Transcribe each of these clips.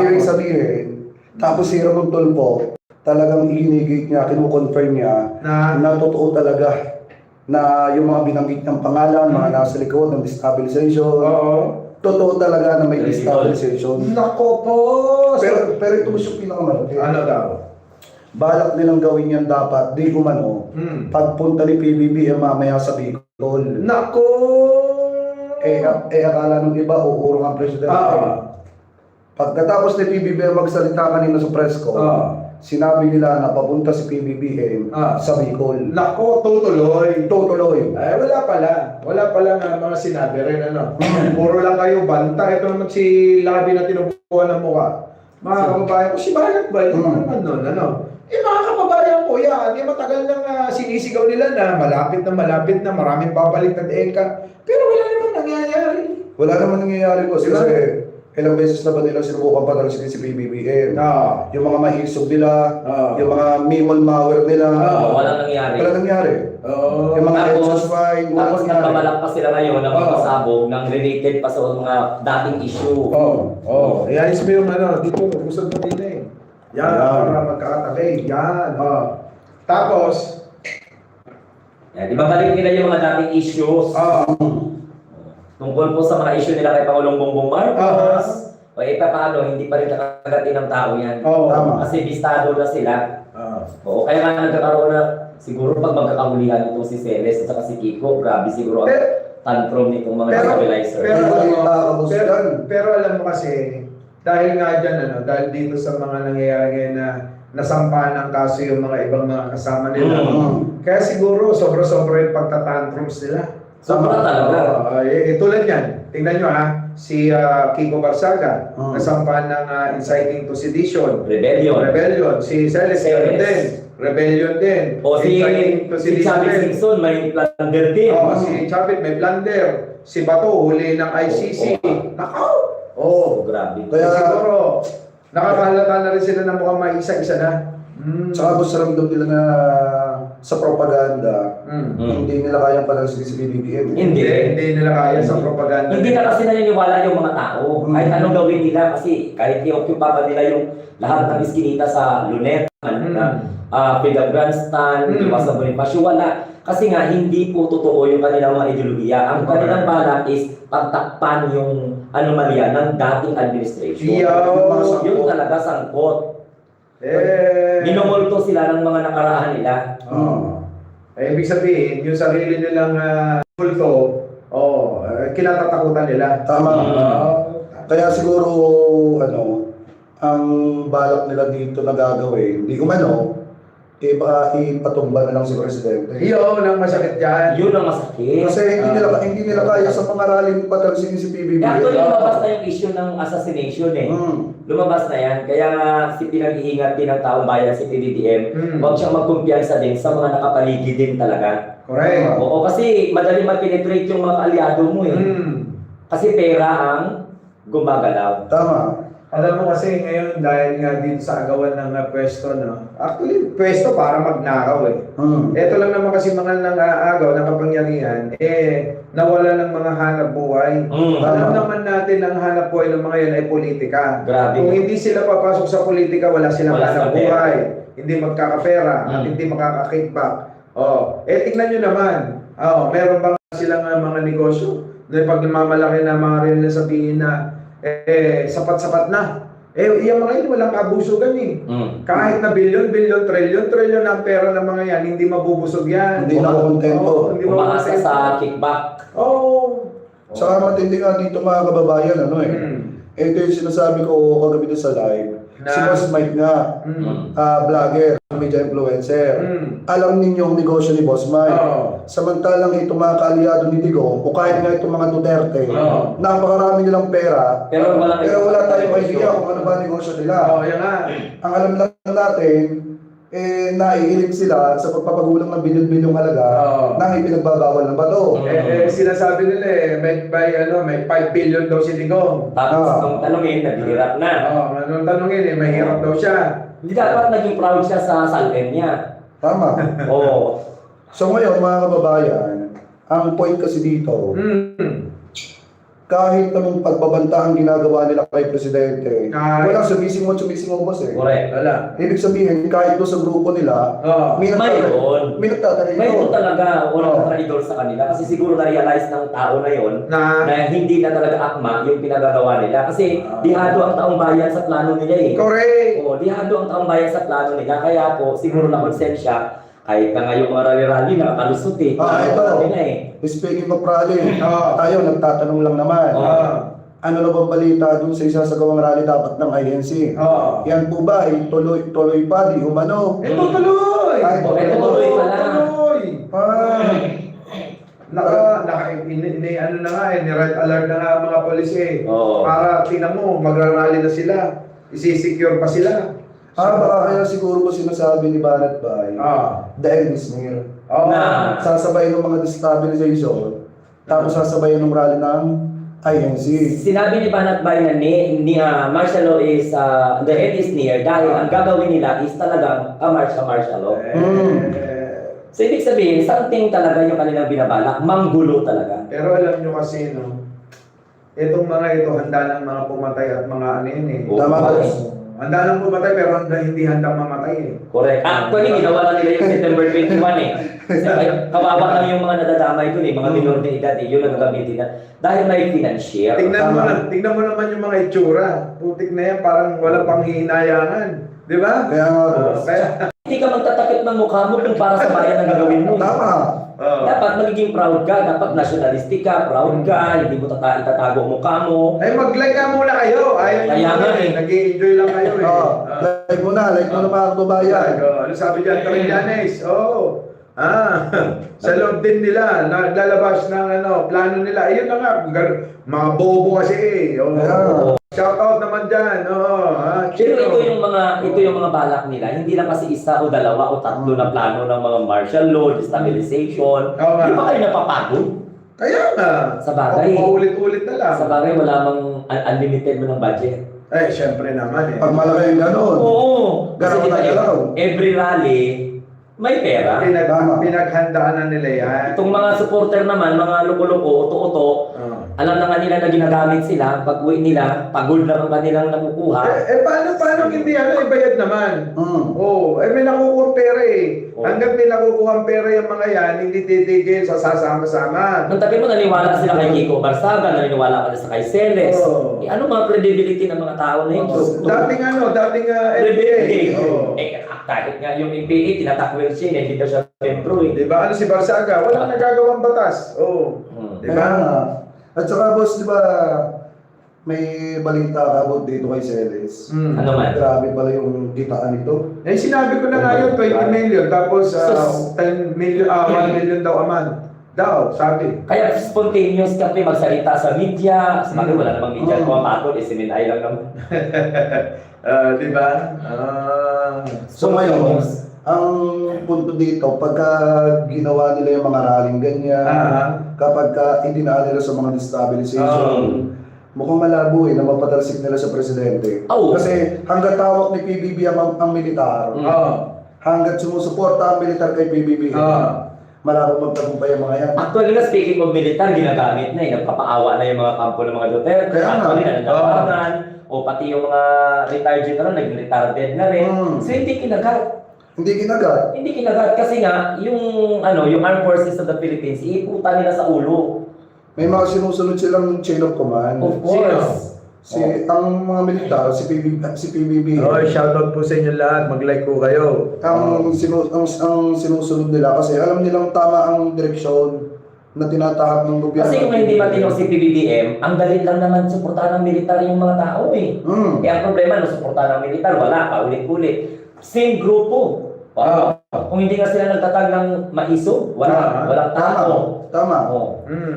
ibig sabihin, tapos si Ramon Tulfo, talagang inigit niya, kinukonfirm niya na totoo talaga na yung mga binanggit niyang pangalan, mga nasa likod ng destabilization, totoo talaga na may destabilization. Nako po! Pero ito mas yung pinakamalaki. Ano daw? Balak nilang gawin yan dapat, di umano, pagpunta ni PBBM mamaya sa Bicol. Nako! Akala ng iba, uurong ang presidente. Pagkatapos ni PBBM magsalita kanina sa press ko, sinabi nila na papunta si PBBM sa Bicol. Nako, tutuloy. Tutuloy. Ay, wala pala. Wala pala nga mga sinabi rin, ano. Puro lang kayo banta. Ito naman si Labi na tinubuhan ng mukha. Mga kababayan ko, si Balat ba? Yung mga naman nun, ano. Mga kababayan ko, yan. Matagal nang sinisigaw nila na malapit na, maraming babalik na eka. Pero wala naman nangyayari. Wala naman nangyayari ko kasi ilang beses na ba nila sinubukan patalsin si PBBM. Yung mga mahisog nila, yung mga mimol mower nila. Walang nangyari. Walang nangyari. Yung mga exhaust fine, tapos nagpabalak pa sila ngayon na magpasabog ng related pa sa mga dating issue. Iayos mo yung ano, dito, gusto mo din eh. Yan, para magkakatabi. Yan. Tapos, Yan, ibabalik nila yung mga dating issues. Tungkol po sa mga issue nila kay Pangulong Bongbong Marcos. O paano, hindi pa rin nakakagatin ng tao yan. Kasi bistado na sila. Oo, kaya nga nagkakaroon na, siguro pag magkakahulihan itong si Celes at saka si Kiko, grabe siguro ang tantrum nitong mga stabilizer. Pero alam mo kasi, dahil nga dyan, dahil dito sa mga nangyayari ngayon na nasampahan ng kaso yung mga ibang mga kasama nila. Kaya siguro, sobra-sobra yung pagtatantrums nila. Sobra talaga. Tulad yan, tingnan nyo si Kiko Barsaga, nasampahan ng inciting to sedition. Rebellion. Si Celes din. Rebellion din. O si Chavez Singson, may plunder din. Si Chavez may plunder. Si Bato, huli ng ICC. Nakaw! Grabe. Kaya siguro, nakakahalata na rin sila na mukhang may isa-isa na. Tsaka gusto lang daw nila na sa propaganda, hindi nila kayang palalsin si PBBM. Hindi nila kaya sa propaganda. Hindi na kasi naniniwala yung mga tao. Kahit anong gawin nila kasi kahit i-occupy pa nila yung lahat ng iskinita sa Luneta, Pigang Grandstand, sa Bonifacio, wala. Kasi nga hindi po totoo yung kanilang mga ideolohiya. Ang kanilang balak is pagtakpan yung anomalya ng dating administration. Yung talaga sangkot. Minumulto sila ng mga nakaraan nila. Ibig sabihin, yung sarili nilang multo, kinatatakutan nila. Tama. Kaya siguro, ang balak nila dito na gagawin, hindi umano, ipatumba na lang si Presidente. Yun ang masakit dyan. Yun ang masakit. Kasi hindi nila kaya sa mga rallying patalsin si PBBM. Actually, lumabas na yung issue ng assassination Lumabas na yan. Kaya nga pinag-iingat din ng taong bayan si PBBM. Huwag siyang magkumpiyansa din sa mga nakapaligid din talaga. Correct. Oo, kasi madali mag-penetrate yung mga kaalyado mo Kasi pera ang gumagalaw. Tama. Alam mo kasi ngayon dahil nga dito sa agawan ng pwesto, actually pwesto para magnakaw Ito lang naman kasi mga nang-aagaw ng kapangyarihan, nawala ng mga hanap buhay. Alam naman natin ang hanap buhay ng mga yan ay politika. Grabe. Kung hindi sila papasok sa politika, wala silang hanap buhay. Hindi magkakapera at hindi makaka-kickback. Tingnan nyo naman, meron bang silang mga negosyo? Pag namamalaki na mga rin na sabihin na sapat-sapat na. Yung mga yun, walang kabusugan Kahit na bilyon, trilyon ang pera ng mga yan, hindi mabubusog yan. Hindi na kontento. Umaasa sa kickback. Saka matindi nga dito mga kababayan, ito yung sinasabi ko kagabi sa live. Si Boss Mike nga, vlogger, media influencer. Alam ninyo ang negosyo ni Boss Mike. Samantalang itong mga kaalyado ni Digong, o kahit nga itong mga Duterte, napakarami nilang pera, pero wala tayong idea kung ano ba ang negosyo nila. Ang alam lang natin, naiilig sila sa pagpapagulang ng bilyon-bilyong halaga nang ipinagbabawal ng bato. Sinasabi nila may 5 billion daw si Digong. Tapos nung tanungin, naghihirap na. Nung tanungin, mahirap daw siya. Hindi dapat naging proud siya sa salary niya. Tama. So ngayon mga kababayan, ang point kasi dito, kahit anong pagbabanta ang ginagawa nila kay Presidente, Kahit- walang sumisingon boss eh. Correct. Wala. Ibig sabihin, kahit doon sa grupo nila, Oo. Mayroon. may nagtatanong Mayroon ito. talaga walang traidor sa kanila kasi siguro na-realize ng tao na yon Na, na hindi na talaga akma yung pinagagawa nila kasi dihado ang taong bayan sa plano nila eh. correct. Oo, dihado ang taong bayan sa plano nila kaya po siguro na konsensya kahit na ngayong mga rally-rally nakakalusot eh. Ito. Nila eh. Speaking of rally, Oo. tayo nagtatanong lang naman. Oo. Ano na bang balita dun sa isasagawang rally dapat ng INC? Oo. Yan po ba ay tuloy pa, di umano? Ito tuloy. Ay, ito tuloy pala. Tuloy. Ah, Ano na nga eh, ni-red alert na nga ang mga polis eh. Oo. Para tingnan mo, magra-rally na sila. Isi-secure pa sila. baka kaya siguro ko sinasabi ni Banat Bay, the end is near. Oo. Na- Sasabay ng mga destabilization, tapos sasabay ng rally ng INC. Sinabi ni Banat Bay na martial law is the end is near dahil ang gagawin nila is talagang martial law. So ibig sabihin, something talaga yung kanilang binabalak, manggulo talaga. Pero alam nyo kasi, no, itong mga ito, handa ng mga pumatay at mga ano yun eh. Tama Oo, ba? Handa ng pumatay pero hindi handang mamatay eh. correct. Actually, ginawa na nila yung September 21 eh. Kasi kawawa lang yung mga nadadamay dun eh, mga minor de edad eh, yun ang gagamitin na. Dahil may financier. Tingnan mo naman yung mga itsura. Putik na yan, parang walang panghihinayangan. Di ba? Kaya nga, boss. Kaya, Hindi ka magtatakip ng mukha mo kung para sa bayan ang gagawin mo. eh. Tama. Dapat magiging proud ka, dapat nationalistic ka, proud ka, hindi mo itatago ang mukha mo. ay mag-like nga muna kayo. Ayaw nyo Kaya muna nga eh. eh. Nag-i-enjoy lang kayo eh. Like mo na mga kababayan. Ano sabi dyan, Tarillanes? Sa loob din nila, naglalabas ng plano nila. Ayun na nga, mga bobo kasi eh. Yeah. Shout out naman dyan. Pero ito yung mga balak nila, hindi lang kasi isa o dalawa o tatlo na plano ng mga martial law, destabilization. Oo nga. Di ba kayo napapagod? Kaya nga. Sa bagay. Paulit-ulit na lang. Sa bagay, wala mang unlimited mo ng budget. Eh, syempre naman eh. Pag malaki yung gano'n. Oo. Garaw Kasi na di ba, garaw. every rally, may pera. Tama. Pinaghandaan na nila yan. Itong mga supporter naman, mga loko-loko, uto-uto, alam na nga nila na ginagamit sila, pag-uwi nila, pagod lang ang kanilang nakukuha. Paano hindi ibayad naman? May nakukuha pera eh. Oo. Hanggang may nakukuha pera yung mga yan, hindi titigil sa sasama-sama. Nang tabi mo, naniwala sila kay Kiko Barsaga, naniwala ka na sa kay Celes. Oo. Ano mga credibility ng mga tao na yun? Dating Credibility. NPA. Oo. Kahit nga yung NPA, tinatakwil siya, hindi daw siya membro eh. Diba? Ano si Barsaga? Walang nagagawang batas. Kaya Diba? nga. At saka boss, di ba, may balita ka about dito kay Celes. Ano man? Grabe pala yung kitaan nito. Eh, sinabi ko na nga yun, 20 million. Tapos 10 million, 1 million daw a month. Daw, sabi. Kaya spontaneous ka pa magsalita sa media. Sa bagay, wala namang media. Kung mapatol, SMNI lang naman. Diba? So ngayon, ang punto dito, pagka ginawa nila yung mga rallying ganyan, kapag idinaan nila sa mga destabilization, mukhang malabo na mapatalsik nila sa presidente. Oo. Kasi hanggat tawag ni PBB ang militar, hanggat sumusuporta ang militar kay PBB, malabo magtagumpay ang mga yan. Actually na, speaking of militar, ginagamit na eh. Nagpapaawa na yung mga kampo ng mga Duterte. Kaya nga. Actually, nananawagan. O pati yung mga retired general, nag-retarded na rin. So hindi kinagat. Hindi ginagat. Hindi kinagat kasi nga, yung Armed Forces of the Philippines, iiputan nila sa ulo. May mga sinusunod silang chain of command. Of course. Ang mga militar, si PBB. Shoutout po sa inyo lahat. Mag-like po kayo. Ang sinusunod nila kasi alam nilang tama ang direksyon na tinatahak ng gobyerno. Kasi kung hindi matino si PBBM, ang galit lang naman suportahan ng militar yung mga tao eh. Eh ang problema, no, suportahan ng militar, wala, paulit-ulit. Same grupo. Kung hindi nga sila nagtatag ng maiso, walang tao. Tama.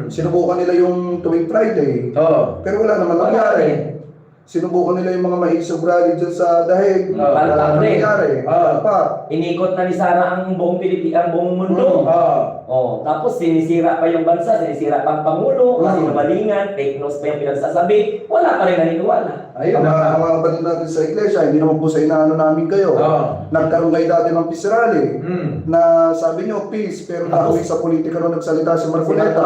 Sinubukan nila yung tuwing Friday. Pero wala naman nangyari. Sinubukan nila yung mga maisog rally dyan sa dahig. Wala naman nangyari. Inikot na ni Sara ang buong Pilipinas, ang buong mundo. Tapos sinisira pa yung bansa, sinisira pa ang Pangulo, kasi nabalingan, fake news pa yung pinagsasabi, wala pa rin naniniwala. Ayun, ang mga kapatid natin sa iglesia, hindi naman po sa inaano namin kayo. Nagkaroon kayo dati ng peace rally na sabi nyo peace, pero nakuwi sa politika nung nagsalita si Marcoleta.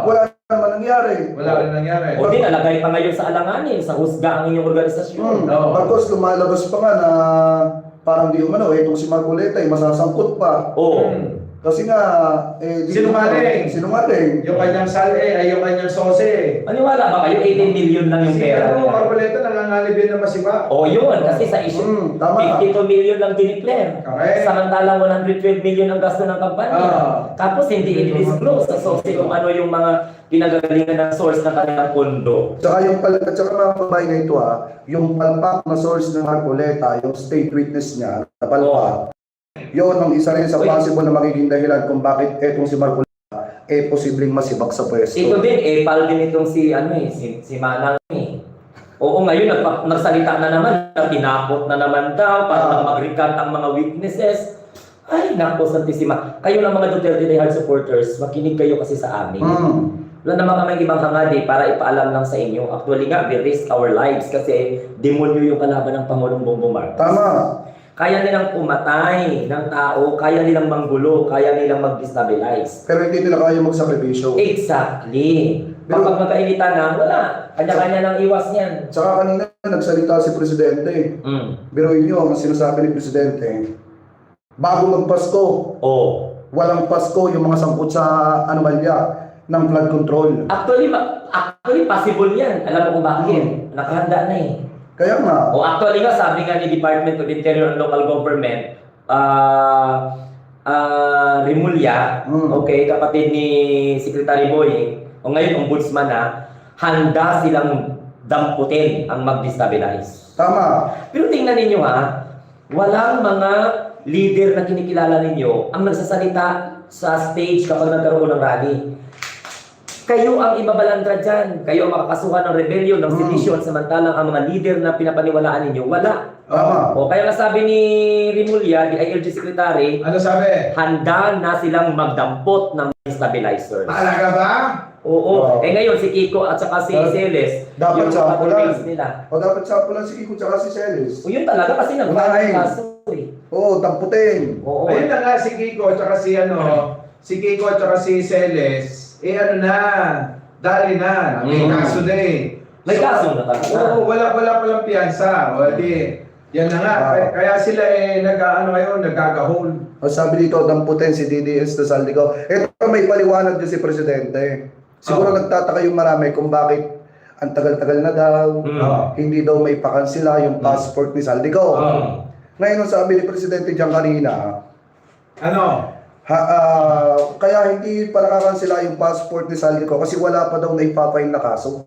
Wala naman nangyari. Wala rin nangyari. O di, nalagay pa ngayon sa alanganin, sa husga ang inyong organisasyon. Oo. Tapos lumalabas pa nga na parang di umano, itong si Marcoleta ay masasangkot pa. Oo. Kasi nga, di Sinungaling. Sinungaling. Yung kanyang ay yung kanyang sose. Maniwala ba kayo, 18 million lang yung Si pera niya? Marcoleta nangangalib yun na masiba. O yun, kasi sa issue, Tama. 52 million lang dineclare. Correct. Samantalang 112 million ang gasto ng kampanya. Tapos hindi i-disclose sa source kung ano yung mga pinagagalingan ng source ng kanilang pondo. Tsaka mga babae na ito yung palpak na source ng Marcoleta, yung state witness niya, na palpak, yun ang isa rin sa possible na magiging dahilan kung bakit etong si Marcoleta posibleng masibak sa pwesto. Ito din, pal din itong si Manang Oo, ngayon nagsalita na naman, tinakot na naman daw, para mag-recant ang mga witnesses. Ay, nako, Santissima. Kayo lang mga Duterte Die Hard supporters, makinig kayo kasi sa amin. Wala naman kami ibang hangad para ipaalam lang sa inyo. Actually nga, we risk our lives kasi demonyo yung kalaban ng Pangulong Bongbong Marcos. Tama. Kaya nilang pumatay ng tao, kaya nilang manggulo, kaya nilang mag-destabilize. Pero hindi nila kaya magsakripisyo. Exactly. Kapag magkainitan na, wala. Kanya-kanya lang iwas yan. Tsaka kanina nagsalita si Presidente. Biruin nyo, ang sinasabi ni Presidente, bago magpasko, walang Pasko yung mga sangkot sa anomalya ng flood control. Actually possible yan. Alam mo kung bakit? Nakahanda na eh. Kaya nga, Actually nga, sabi nga ni Department of Interior and Local Government, Rimulya, okay, kapatid ni Secretary Boy, o ngayon ombudsman na, handa silang damputin ang mag-destabilize. tama. Pero tingnan ninyo walang mga leader na kinikilala ninyo ang nagsasalita sa stage kapag nagkaroon ng rally. Kayo ang ibabalandra dyan. Kayo ang makakasuhan ng rebellion, ng sedition, samantalang ang mga leader na pinapaniwalaan ninyo, wala. Tama. Kaya nga sabi ni Rimulya, the ILG Secretary, Ano sabi? handa na silang magdampot ng stabilizers. Talaga ba? Oo. Ngayon, si Kiko at saka si Celes, Dapat yung sample patrol lang. nila. Dapat sample lang si Kiko tsaka si Celes. Yun talaga kasi nag-file ng kaso eh. Damputin. Oo. Ayun na nga si Kiko at saka si Celes, dali na. May kaso na eh. May kaso na talaga. Oo, wala palang piyansa. O di, yan na nga. Kaya sila nagkagahol. Sabi dito, damputin si DDS na Saldico. Ito may paliwanag din si Presidente. Siguro nagtataka yung marami kung bakit ang tagal-tagal na daw, hindi daw may pakansila yung passport ni Saldico. Ngayon, ang sabi ni Presidente diyan kanina, Ano? kaya hindi pa nakakansila yung passport ni Saldico kasi wala pa daw na ipapain na kaso.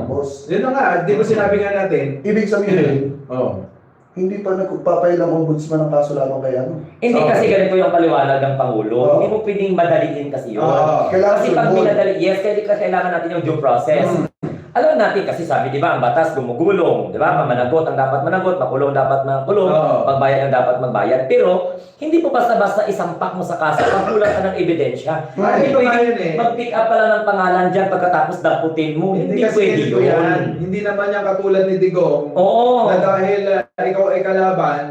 Boss. Yun na nga, di ba sinabi nga natin? Ibig sabihin, Oo. hindi pa nagpapail ang ombudsman ng kaso lamang kaya. Hindi kasi ganito yung paliwanag ng Pangulo. Hindi mo pwedeng madaliin kasi yun. Kailangan Kasi pag sunod. minadali, yes, kailangan natin yung due process. Alam natin kasi sabi, di ba, ang batas gumugulong, di ba? Managot ang dapat managot, makulong dapat makulong, magbayad ang dapat magbayad. Pero, hindi po basta-basta isampak mo sa kaso pag kulang ka ng ebidensya. Hindi Ito nga pwede yun eh. mag-pick up pala ng pangalan dyan pagkatapos damputin mo. Hindi kasi pwede ganito yun. Hindi naman yan katulad ni Digong. Oo. Na dahil ikaw ay kalaban,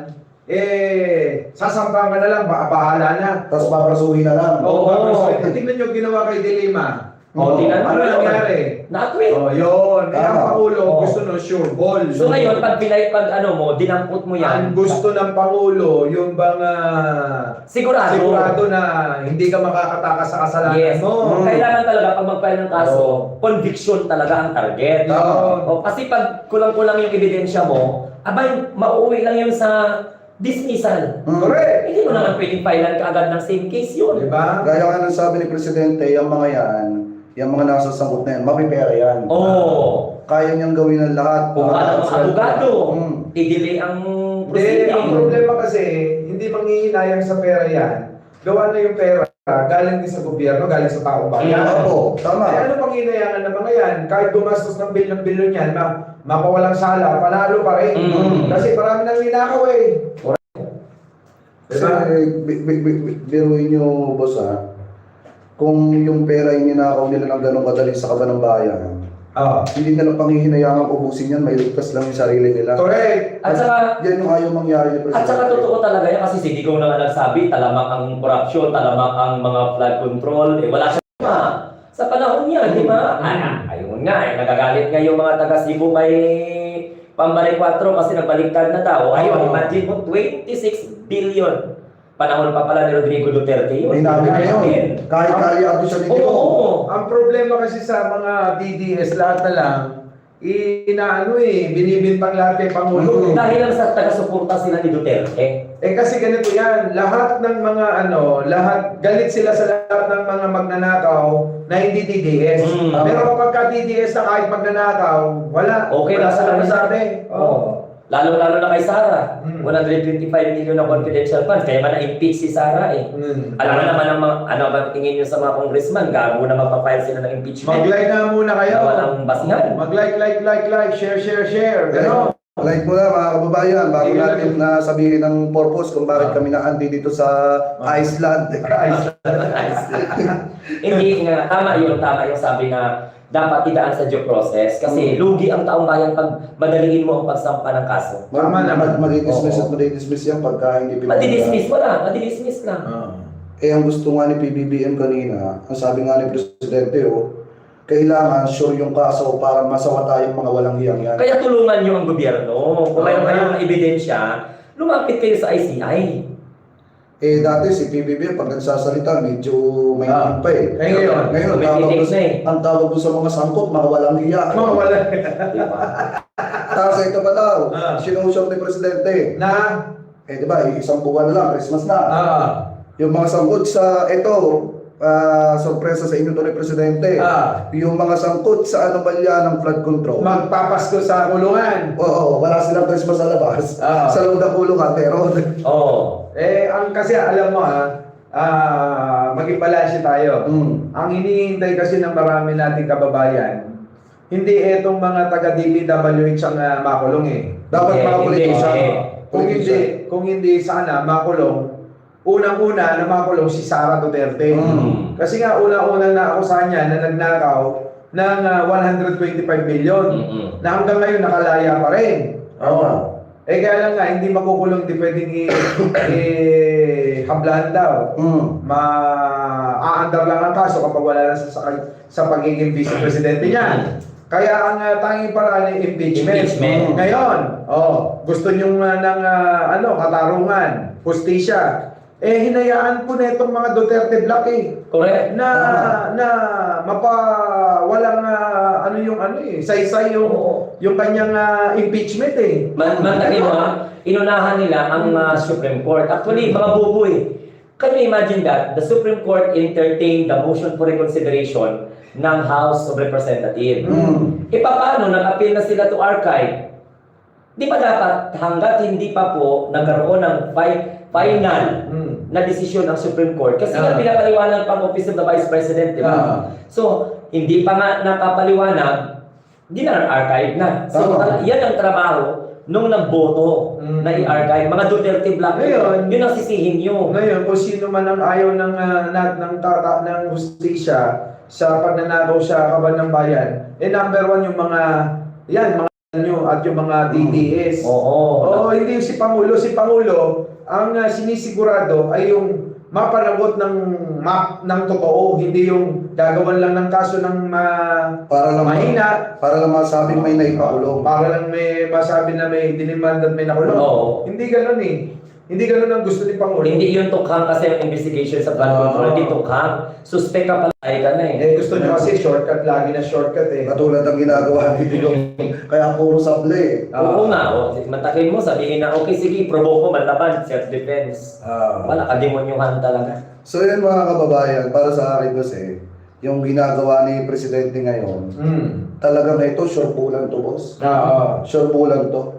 sasampang ka na lang, bahala na. Tapos paprasuhin na lang. Oo. Tingnan nyo ginawa kay Dilima. Tingnan mo Ano yun. nangyari? Na-acquit. Yun. Ang Pangulo Oo. gusto no sure ball. So ngayon, pag dinampot mo yan, Ang gusto ng Pangulo, yung bang sigurado na hindi ka makakatakas sa kasalanan yes. mo. Kailangan talaga pag mag-file ng kaso, conviction talaga ang target. Kasi pag kulang-kulang yung ebidensya mo, abay, mauuwi lang yun sa dismissal. Correct. Hindi mo naman pwedeng filean kaagad ng same case yun. Diba? Gaya nga ng sabi ni Presidente, yung mga yan, yung mga nasasangkot na yan, mapipera yan. Oo. Kaya niyang gawin ang lahat. Kung ka ng mga abogado, i-delay ang Hindi, proceeding. ang problema kasi, hindi manghihinayang sa pera yan. Gawa na yung pera, galing din sa gobyerno, galing sa taong bayan. Oo, tama. Kaya ano pang hinayangan ng mga yan? Kahit gumastos ng bilyon yan, mapawalang sala, panalo pa rin. Kasi marami nang ninakaw eh. Kasi, biruin niyo, boss kung yung pera yung ninakaw nila ng ganong kadali sa kaban ng bayan, hindi na lang panghihinayangan ubusin yan, may ligtas lang yung sarili nila. Correct. At saka, yan yung ayaw mangyari ni Presidente. At saka totoo talaga yan kasi si Digong na nga nagsabi, talamak ang korupsyon, talamak ang mga flood control, wala siya Sa panahon niya, di ba? Ayun nga, nagagalit nga yung mga taga Cebu kay Pambalik 4 kasi nagbaliktad na daw. Ayun, imagine mo, 26 billion. Panahon pa pala ni Rodrigo Duterte yun. May namin ngayon. Kahit kaya siya dito. Oo. Ang problema kasi sa mga DDS, lahat na lang, binibintang lahat kay Pangulo. Dahil lang sa taga-suporta sila ni Duterte. Kasi ganito yan, lahat ng mga galit sila sa lahat ng mga magnanakaw na hindi DDS. Pero kapag ka DDS na kahit magnanakaw, wala. Okay wala lang sa kanila. sabi. Oo. Lalo-lalo na kay Sara. 125 million na confidential funds. Kaya man na-impeach si Sara eh. Alam mo naman ang mga, tingin nyo sa mga congressman, gago na magpa-file sila ng impeachment. Mag-like na muna kayo. Na walang basihan. Mag-like, share. Gano'n. Like mo na mga kababayan, bago natin na sabihin ang purpose kung bakit kami na-anti dito sa Iceland. Hindi nga, tama yung sabi na dapat idaan sa due process kasi lugi ang taong bayan pag madaliin mo ang pagsampa ng kaso. Tama naman. Madi-dismiss at madi-dismiss yan pagka hindi Madi-dismiss lang. Eh, ang gusto nga ni PBBM kanina, ang sabi nga ni Presidente, kailangan sure yung kaso para masawa tayong mga walang hiyang yan. Kaya tulungan nyo ang gobyerno. Kung mayroon kayong ebidensya, lumapit kayo sa ICI. Eh, dati si PBBM, pag nagsasalita, medyo may pa eh. Ngayon, ang tawag doon sa mga sangkot, mga walang hiya. wala. Tapos ito pa daw, sinuusap ni Presidente. Eh, di ba, isang buwan na lang, Christmas na. Yung mga sangkot sa, sorpresa sa inyo to ni Presidente. Yung mga sangkot sa anomalya ng flood control. Magpapasko sa kulungan. Oo, wala silang Christmas sa labas. Sa loob ng kulungan, pero... Kasi alam mo maging balanse tayo. Ang hinihintay kasi ng marami nating kababayan, hindi etong mga taga-DPWH ang makulong eh. Dapat mga politician. Kung hindi sana makulong, unang-una na makulong si Sara Duterte. Kasi nga unang-una na ako sa kanya na nagnakaw ng 125 billion na hanggang ngayon nakalaya pa rin. Kaya lang nga, hindi makukulong, hindi pwedeng hablahan daw. Aandar lang ang kaso kapag wala na sa pagiging vice presidente niya. Kaya ang tanging paraan ay impeachment. Ngayon, gusto nyo ng katarungan, hustisya. Hinayaan po na itong mga Duterte Black Correct. na walang saysay yung kanyang impeachment Mantakin mo inunahan nila ang Supreme Court. Actually, mga bubo Can you imagine that? The Supreme Court entertained the motion for reconsideration ng House of Representatives. Paano? Nag-appeal na sila to archive. Di ba dapat hanggat hindi pa po nagkaroon ng final na desisyon ng Supreme Court? Kasi nga pinapaliwanag pang Office of the Vice President, di ba? So, hindi pa nga napapaliwanag, di na archive na. So, yan ang trabaho nung nagboto na i-archive. Mga Duterte Black, yun ang sisihin nyo. Ngayon, kung sino man ang ayaw ng hustisya sa pagnanakaw sa kaban ng bayan, number one yung mga at yung mga DDS. Hindi si Pangulo. Si Pangulo, ang sinisigurado ay yung mapanagot ng totoo, hindi yung gagawan lang ng kaso ng mahina. Para lang masabing may naipakulong. Para lang may masabi na may dinimand at may nakulong. Hindi ganun Hindi ganun ang gusto ni Pangulo. Hindi yun tukhang kasi yung investigation sa flood control. Hindi tukhang. Suspect ka pala ka na gusto niyo kasi shortcut, lagi na shortcut Katulad ang ginagawa ni Digong. Kaya puro sable Oo nga. Matakin mo, sabihin na, okay, sige, provoke mo, manlaban, self-defense. Wala, kademonyuhan talaga. So yun mga kababayan, para sa akin kasi, yung ginagawa ni Presidente ngayon, talagang ito, sure bulan to, boss. Sure bulan to.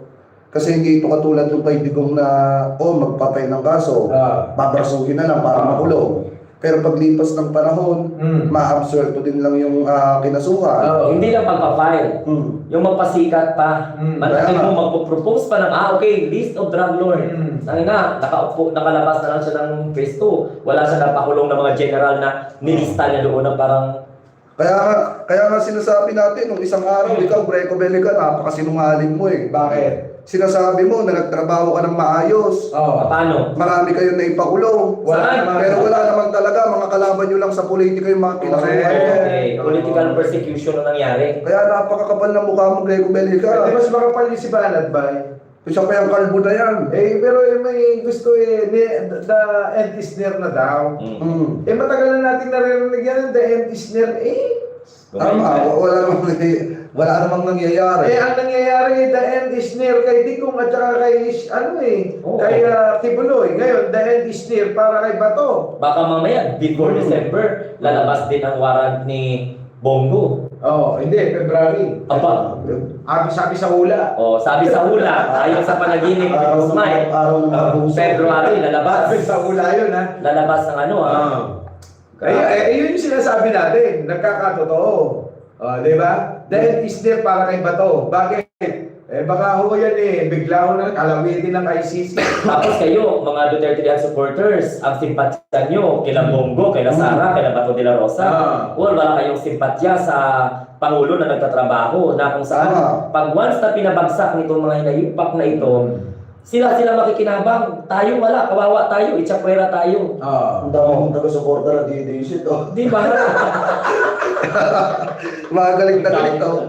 Kasi hindi ito katulad ng kay Digong na, magpapay ng kaso, babarsuhin na lang para makulong. Pero paglipas ng panahon, ma-absuelto din lang yung kinasuhan. Hindi lang pagpapile. Yung magpasikat pa. Matakin mo, magpo-propose pa ng, okay, list of drug lord. Sabi nga, nakalabas na lang siya ng phase 2. Wala siya napakulong ng mga general na nilista niya doon na parang... Kaya nga sinasabi natin, nung isang araw, ikaw, Greco Belica, napakasinungaling mo Bakit? Sinasabi mo na nagtrabaho ka ng maayos. Paano? Marami kayo na ipakulong. Saan? Pero wala naman talaga mga kalaban iwan nyo lang sa politika yung mga kinasuhan nyo. Okay, political persecution ang nangyari. Kaya napakakapal ng mukha mo, Grego Belica. Di mas makapal yung si Banat ba? Isa pa yung kalbo na yan. Pero may gusto the end is near na daw. Mm. Matagal na natin naririnig yan, the end is near. Tama, wala namang nangyayari. Ang nangyayari, the end is near kay Digong at saka kay, kay Tibuloy. Ngayon, the end is near para kay Bato. Baka mamaya, before December, lalabas din ang warrant ni Bongo. Hindi, February. Aba. Sabi sa hula. Sabi sa hula, ayon sa panaginip ni Usmay, February, lalabas. Sabi sa hula yun, ha? Lalabas ng ano, Yun yung sinasabi natin, nagkakatotoo. Di ba? The end is there para kay Bato. Bakit? Baka ho yan bigla ho na kalawitin ng ICC. Tapos kayo, mga Duterte supporters, ang simpatya nyo kila Bongo, kila Sara, kila Bato de la Rosa, wala kayong simpatya sa Pangulo na nagtatrabaho na kung saan pag once na pinabagsak nitong mga hinayupak na ito, sila makikinabang, tayo wala, kawawa tayo, itsapuera tayo. Ang dami mong taga-suporta na DDC to. Di ba? Magaling na galing to.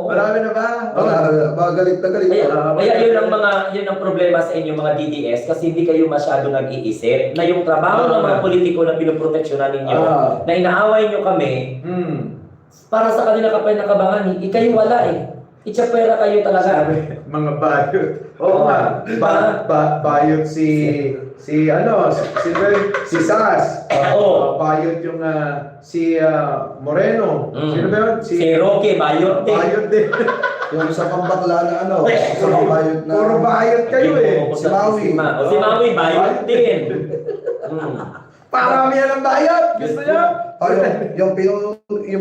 Marami na ba? Magaling na galing to. Kaya yun ang problema sa inyo mga DDS kasi hindi kayo masyado nag-iisip na yung trabaho ng mga politiko na pinoproteksyonan ninyo, na inaaway nyo kami, para sa kanila kapay nakabangan, kayo wala Itchapera kayo talaga. Mga bayot. Oo nga. Bayot si Sas. Bayot yung si Moreno. Sino ba yun? Si Roque, bayot din. Bayot din. Yung sa pambakla na sa bayot na. Puro bayot kayo Si Maui. Si Maui, bayot din. Parami yan ang bayot. Gusto niya? Yung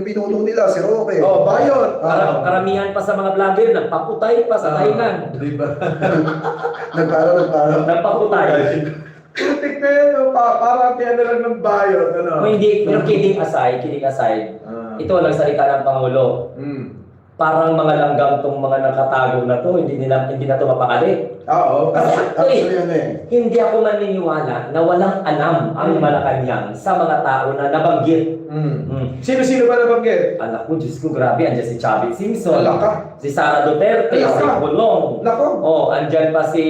pinuno nila, si Roque. Bayot. Karamihan pa sa mga vlogger, nagpaputay pa sa Thailand. Di ba? Nagparo. Nagpaputay. Putik na yan. Parami yan na lang ng bayot. Hindi, pero kidding aside, ito lang salita ng Pangulo. Parang mga langgam tong mga nakatago na to, hindi na to mapakali. Oo. Hindi ako maniniwala na walang alam ang Malacanang sa mga tao na nabanggit. Sino ba nabanggit? Anak ko, Diyos ko, grabe. Andyan si Chavit Singson. Alaka. Si Sara Duterte. Alaka. Si Pulong. Nako. Andyan pa si...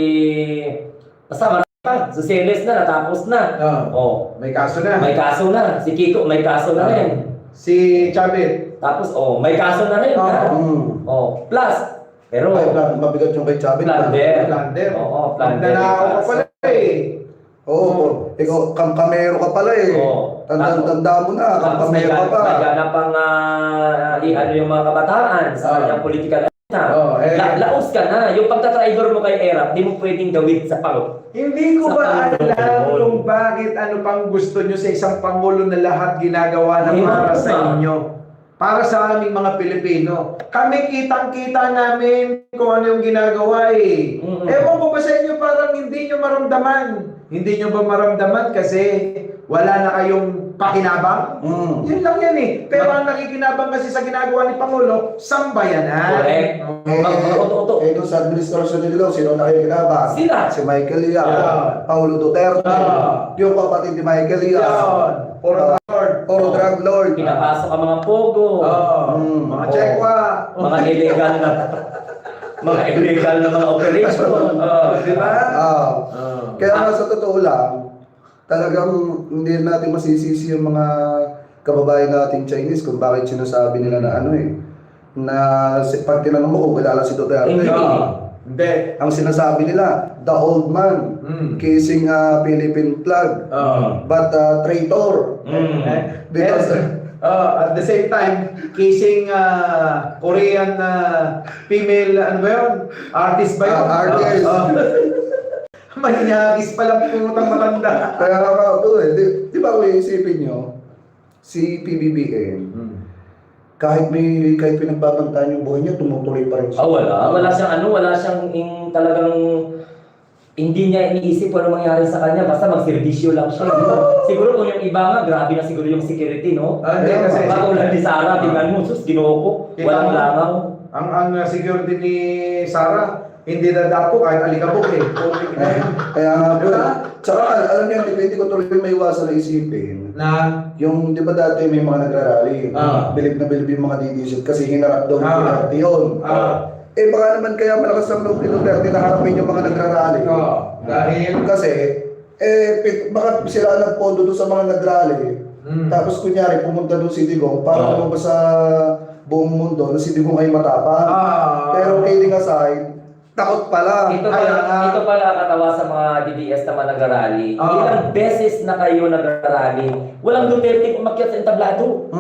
Basta marami pa. Si Celes na, natapos na. May kaso na. May kaso na. Si Kiko, may kaso na rin. Si Chavit. Tapos, may kaso na rin. Plus, pero... Mabigat yung kay Chavit. Plunder. Oo, plunder. Nanakaw ka pala Ikaw, kamkamero ka pala Tanda mo na, kamkamero ka pa. Nagana pang ano yung mga kabataan sa kanyang political laos ka na. Yung pagtatraidor mo kay Erap, di mo pwedeng gawin sa Pangulo. Hindi ko ba alam kung bakit ano pang gusto nyo sa isang Pangulo na lahat ginagawa na para sa inyo. Para sa aming mga Pilipino. Kami kitang-kita namin kung ano yung ginagawa Ewan ko ba sa inyo parang hindi nyo maramdaman. Hindi nyo ba maramdaman kasi wala na kayong pakinabang? Yun lang yan Pero ang nakikinabang kasi sa ginagawa ni Pangulo, sambayanan. Correct. Doon sa administrasyon nila, sino nakikinabang? Sila. Si Michael Yap, Paulo Duterte, yung kapatid ni Michael Yap. Puro drug lord. Pinapasok ang mga pogo. Mga chekwa. Mga illegal na mga operation. Di ba? Kaya nga sa totoo lang, talagang hindi natin masisisi yung mga kababayan nating Chinese kung bakit sinasabi nila na na pag tinanong mo kung kilala si Duterte. Hindi. Ang sinasabi nila, the old man, kissing Philippine flag, but traitor. Because at the same time, kissing Korean female, ano ba yun? Artist ba yun? Artist. Maninyakis palang putang matanda. Kaya di ba kung iisipin nyo, si PBBM, kahit pinagbabantaan yung buhay niya, tumutuloy pa rin siya. Wala siyang talagang hindi niya iniisip kung ano mangyari sa kanya, basta magserbisyo lang siya. Siguro kung yung iba nga, grabe na siguro yung security, no? Hindi kasi Pag-ulan ni Sara, tingnan mo, sus, ginoo ko, walang langaw. Ang security ni Sara, hindi dadapo kahit alikabok eh. Putik na yun. Kaya nga po. Diba? Tsaka alam niyo, hindi ko tuloy may iwasan na isipin. Na, Yung, di ba dati may mga nagrarally, bilib na bilib yung mga DDC kasi hinarap daw ng Duterte yun. Eh baka naman kaya malakas ang loob ni Duterte na harapin yung mga nagrarally. dahil, Kasi, baka sila nagpondo doon sa mga nagrally. Tapos kunyari, pumunta doon si Digong para lumabas sa buong mundo na si Digong ay matapang. Pero kidding aside, takot pala. Ito pala katawa sa mga DDS naman nagrarally. Ilang beses na kayo nagrarally, walang Duterte umakyat sa entablado.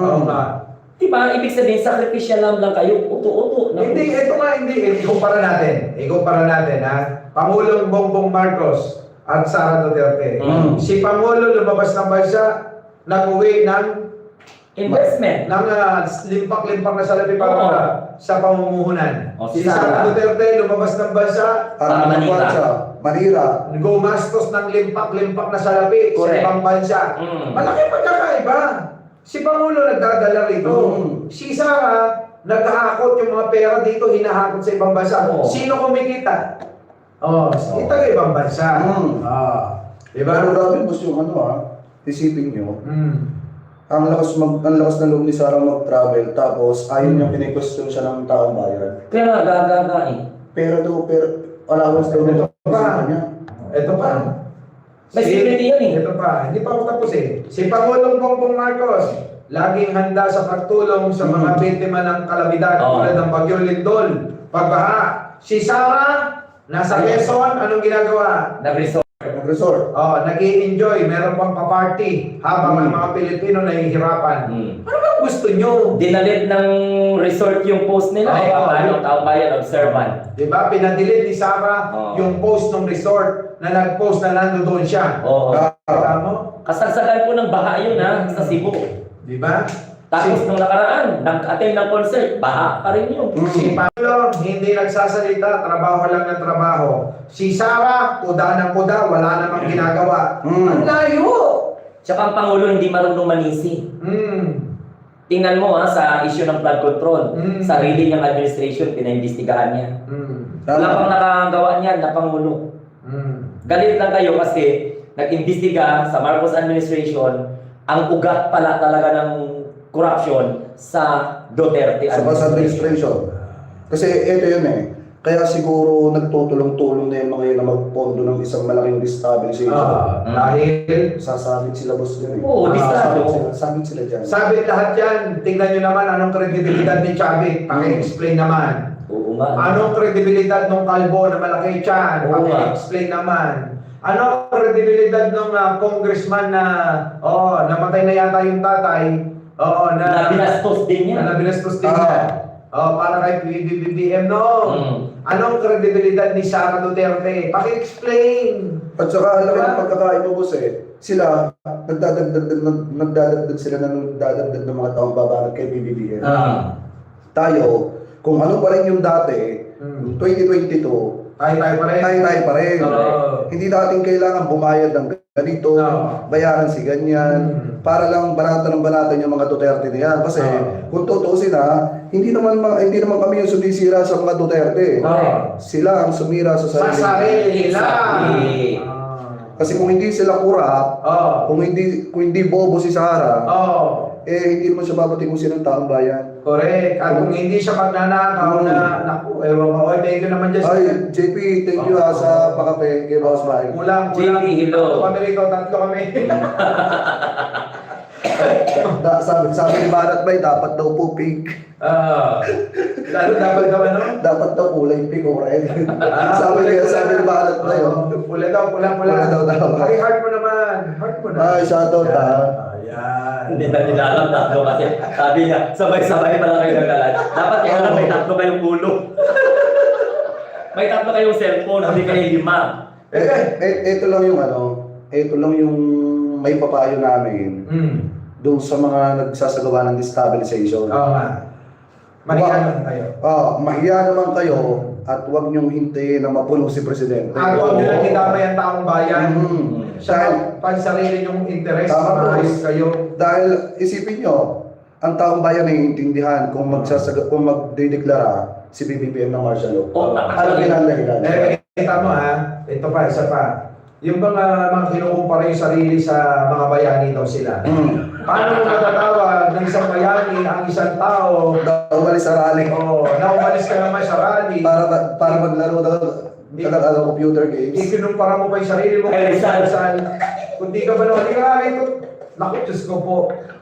Diba? Ibig sabihin, sakripisya lang kayo, uto-uto. Hindi, ito nga hindi. Ikumpara natin, ha? Pangulong Bongbong Marcos at Sara Duterte. Si Pangulo lumabas ng bansa, nag-uwi ng investment. ng limpak-limpak na salapi para sa pamumuhunan. Si Sara Duterte lumabas ng bansa, Manila. gumastos ng limpak-limpak na salapi sa ibang bansa. Malaki pagkakaiba. Si Pangulo nagdadala rito. Si Sara, naghahakot yung mga pera dito, hinahakot sa ibang bansa. Sino kumikita? Kita ng ibang bansa. Diba? Pero grabe boss yung isipin nyo. Ang lakas ng loob ni Sara mag-travel, tapos ayaw niyang pini-question siya ng taong bayan. Kaya gaga eh. Pero allowance daw nito sa kanya. Ito pa. May security yan eh. Ito pa, hindi pa ako tapos eh. Si Pangulong Bongbong Marcos, laging handa sa pagtulong sa mga biktima ng kalamidad tulad ng Bagyo Lindol, pagbaha. Si Sara, nasa Quezon, anong ginagawa? Nag-resort. Nag-i-enjoy, meron pang pa-party habang ang mga Pilipino nahihirapan. Ano ba gusto nyo? Dinalit ng resort yung post nila. Paano taong bayan observant. Diba? Pinadilit ni Sara yung post ng resort na nag-post na nandoon siya. Tama? Kasagsagan po ng baha yun sa Cebu. Diba? Tapos nung nakaraan, nag-attend ng concert, baha pa rin yun. Si Pangulo, hindi nagsasalita, trabaho lang ng trabaho. Si Sara, kuda ng kuda, wala namang ginagawa. Ang layo! Tsaka ang Pangulo hindi marunong manisi. Tingnan mo sa issue ng flood control. Sarili niyang administration, pinaimbestigahan niya. Wala pang nakagawa niyan na Pangulo. Galit lang kayo kasi nag-imbestiga sa Marcos administration, ang ugat pala talaga ng corruption sa Duterte administration. Kasi ito yun Kaya siguro nagtutulong-tulong na yung mga yun na magpondo ng isang malaking destabilization. Dahil sasabit sila boss yun Oo, distrado. Sabit sila dyan. Sabit lahat yan. Tingnan nyo naman anong kredibilidad ni Chavit. Paki-explain naman. Oo nga. Anong kredibilidad ng kalbo na malaki tiyan? Paki-explain naman. Ano ang kredibilidad ng congressman na namatay na yata yung tatay? Na binastos din niya. Para kay BBM, no? Anong kredibilidad ni Sara Duterte? Paki-explain. At saka alam ng pagkakain mo boss sila, nagdadagdag sila ng mga taong babanat kay BBM. Tayo, kung ano pa rin yung dati, 2022, tayo pa rin. Hindi natin kailangan bumayad ng ganito, bayaran si ganyan, para lang banatan yung mga Duterte na yan. Kasi kung tutuusin hindi naman kami yung sumisira sa mga Duterte. Sila ang sumira sa sarili. Kasi kung hindi sila kurap, kung hindi bobo si Sara, hindi naman siya babatikusin ng taong bayan. Correct. At kung hindi siya magnanakaw naku, ewan ko. Thank you naman dyan. JP, thank you sa pakape kay Boss Mike. Kulang. JP, hello. Tatlo kami. Sabi ni Barat Bay, dapat daw po pink. Dapat daw ano? Dapat daw kulay pink o red. sabi ni Barat Bay. Pula daw. Ay, heart mo naman. Ay, shoutout Hindi na nila alam tatlo kasi sabi niya, sabay-sabay pala kayo nagalan. Dapat yung may tatlo kayong ulo. May tatlo kayong cellphone, hindi kayo 5. Ito lang yung may papayo namin doon sa mga nagsasagawa ng destabilization. Mahiya naman kayo. Mahiya naman kayo at huwag niyong hintayin na mapuno si Presidente. At huwag niyo lang idamay ang taong bayan. Sa pansarili niyong interes, maayos kayo. Dahil isipin niyo, ang taong bayan ay intindihan kung magdedeklara si BBM ng martial law. Oh, Alam niyo ang dahilan. Kita mo ito pa, isa pa. Yung mga kinukumpara yung sarili sa mga bayani daw sila. Paano mo matatawag ng isang bayani ang isang tao Umalis sa rally. na umalis ka naman sa rally? Para maglaro ng computer games. Ikinumpara mo pa yung sarili mo Ay, kung saan. Kung di ka ba naman, ito. Naku, Diyos ko po.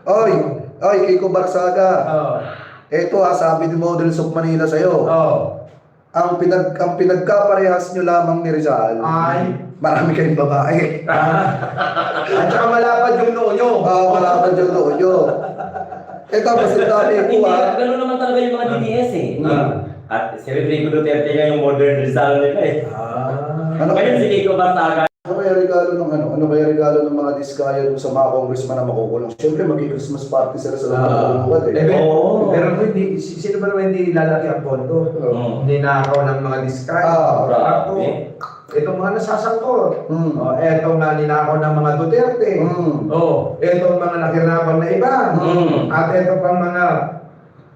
Oy, Kiko Barsaga. Ito sabi ni Models of Manila sa'yo. Ang pinagkaparehas nyo lamang ni Rizal, marami kayong babae. At saka malapad yung noo nyo. Malapad yung noo nyo. Mas ang dami Hindi, po ganun naman talaga yung mga DDS eh. At si Rodrigo Duterte nga yung modern Rizal nila eh. Ngayon si Kiko Barsaga. Ano kaya regalo ng mga diskaya dun sa mga congressman na makukulong? Siyempre, mag-Christmas party sila sa lahat ng lugar eh. Pero hindi, sino ba naman hindi lalaki ang pondo? Hindi nakaw ng mga diskay. Itong mga nasasangkot. Etong ninakaw ng mga Duterte. Etong mga nakinabang na iba. At eto pang mga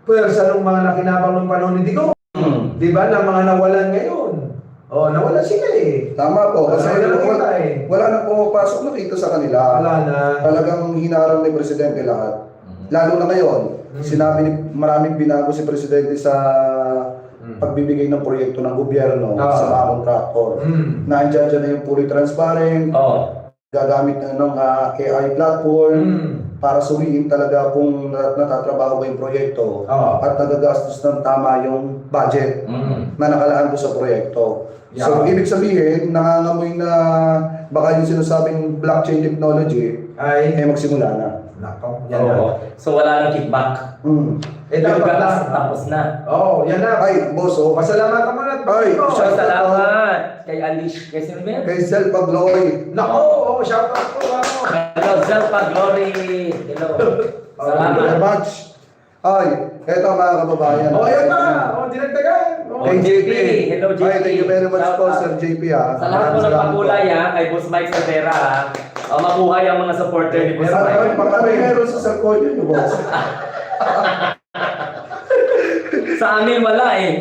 pwersa ng mga nakinabang ng panahon ni Digong. Di ba? Na mga nawalan ngayon. Nawala sila eh. Tama po. Kasi wala na pumapasok nakita sa kanila. Wala na. Talagang hinarang ni Presidente lahat. Lalo na ngayon, sinabi ni maraming binago si Presidente sa pagbibigay ng proyekto ng gobyerno sa mga kontraktor. Nandiyan dyan na yung fully transparent, gagamit na ng AI platform para suriin talaga kung natatrabaho ba yung proyekto at nagagastos ng tama yung budget na nakalaan doon sa proyekto. So, ibig sabihin, nangangamoy na baka yung sinasabing blockchain technology ay magsimula na. Nako, yan na. So wala nang kickback. Dapat na. Tapos na. Yan na. Ay, boss, Masalamatan mo na. Salamat kay Alish, kay Sir Ben. Kay Zelpa Glory. Nako, shout out po. Hello, Zelpa Glory. Hello. Thank you very much. Ay, eto mga kababayan. Ayan na. Dinagdagan. Kay JP. Hello, JP. Ay, thank you very much po, Sir JP Sa lahat po ng pagkulay kay Boss Mike Cervera mabuhay ang mga supporter ni Boss Mike. Meron sa Sarkoy yun, boss. Sa amin wala eh.